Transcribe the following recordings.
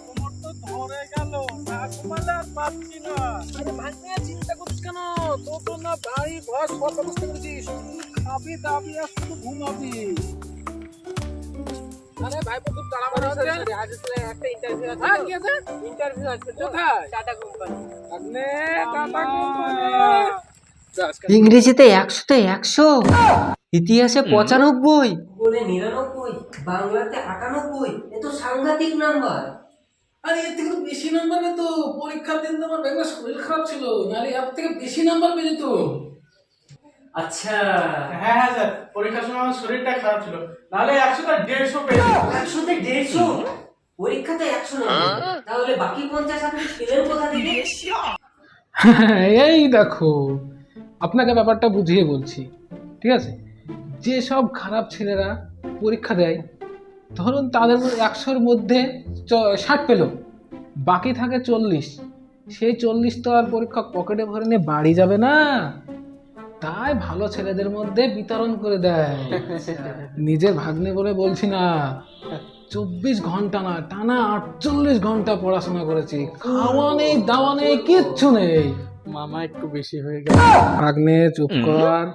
কোমর তো ধরে গেল, না ঘুমালে আর পাচ্ছি না। আরে ভাগ্নে চিন্তা করিস কেন? তোর তো না বাড়ি ঘর সব ব্যবস্থা করেছিস, শুধু খাবি দাবি আর শুধু ঘুমাবি। আরে ভাইপো খুব তাড়াহুড়ো হচ্ছে। আজ আসলে একটা ইন্টারভিউ আছে। হ্যাঁ, কি আছে? ইন্টারভিউ আছে তো কোথায়? Tata company. ভাগ্নে টাটা কোম্পানি। ইংরেজিতে 100-তে 100, ইতিহাসে 95, বলে 99, বাংলাতে 98। এ তো সাংঘাতিক নাম্বার। আরে এর থেকে তো বেশি নাম্বার পেতো। পরীক্ষার দিন তো আমার ব্যাংকের শরীর খারাপ ছিল, নাহলে এর থেকে বেশি নাম্বার পেয়ে যেত। আচ্ছা, হ্যাঁ হ্যাঁ স্যার, পরীক্ষার সময় আমার শরীরটা খারাপ ছিল, নাহলে 100টা 150 পেয়ে যেতাম। 100তে 150, পরীক্ষাতে 100 নম্বর, তাহলে বাকি 50 আপনি পেলেন কোথা থেকে? এই দেখো, আপনাকে ব্যাপারটা বুঝিয়ে বলছি, ঠিক আছে? যে সব খারাপ ছেলেরা পরীক্ষা দেয়, ধরুন তাদের 100-র মধ্যে 60 পেল, বাকি থাকে 40। সেই 40 তো আর পরীক্ষা পকেটে ভরে নিয়ে বাড়ি যাবে না, তাই ভালো ছেলেদের মধ্যে বিতরণ করে দেয়। নিজের ভাগ্নে বলে বলছি না, 24 ঘন্টা না, টানা 48 ঘন্টা পড়াশোনা করেছি, খাওয়া নেই দাওয়া নেই, কিচ্ছু নেই। মামা একটু বেশি হয়ে গেল। ভাগ্নে চুপ কর।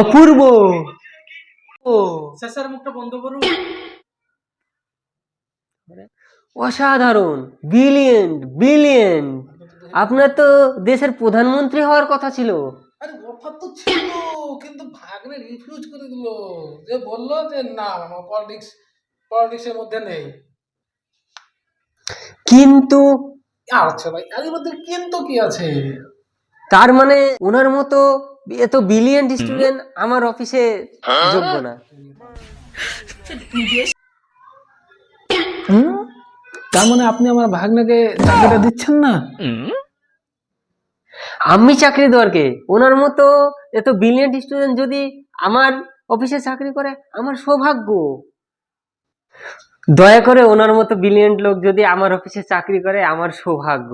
অপূর্ব। ও স্যার স্যার, মুখটা বন্ধ করুন। অসাধারণ, ব্রিলিয়েন্ট ব্রিলিয়েন্ট। আপনার তো দেশের প্রধানমন্ত্রী হওয়ার কথা ছিল। আরে অফার তো ছিল, কিন্তু ভাগ্নে রিফিউজ করে দিল। যে বললো যে না, মামা পলিটিক্সের মধ্যে নেই। কিন্তু আচ্ছা ভাই, এর মধ্যে কিন্তু কি আছে? তার মানে ওনার মতো এত ব্রিলিয়েন্ট স্টুডেন্ট আমার অফিসে যোগ্য না। তার মানে আপনি আমার ভাগ্নেকে চাকরিটা দিচ্ছেন না? আমি চাকরি দরকে, ওনার মতো এত ব্রিলিয়েন্ট স্টুডেন্ট যদি আমার অফিসে চাকরি করে আমার সৌভাগ্য। দয়া করে ওনার মতো ব্রিলিয়েন্ট লোক যদি আমার অফিসে চাকরি করে আমার সৌভাগ্য।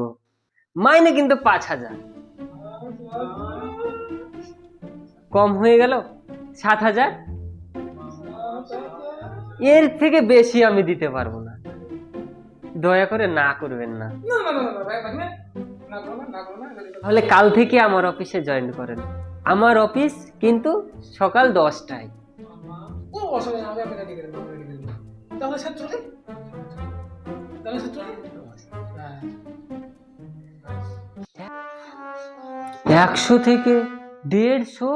মাইনে কিন্তু 5000, কম হয়ে গেল 7000। এর থেকে বেশি আমি দিতে পারবো না, দয়া করে না করবেন না। না না না না ভাই, ভাগ্নে না করো না, না করো না। তাহলে কাল থেকে আমার অফিসে জয়েন করেন। আমার অফিস কিন্তু সকাল 10টায়। ও অসুবিধা হবে, আমি রেডি করে দেবো, রেডি করে দেবো। তাহলে স্যার চলে, তাহলে স্যার চলে। হ্যাঁ। 100 থেকে 150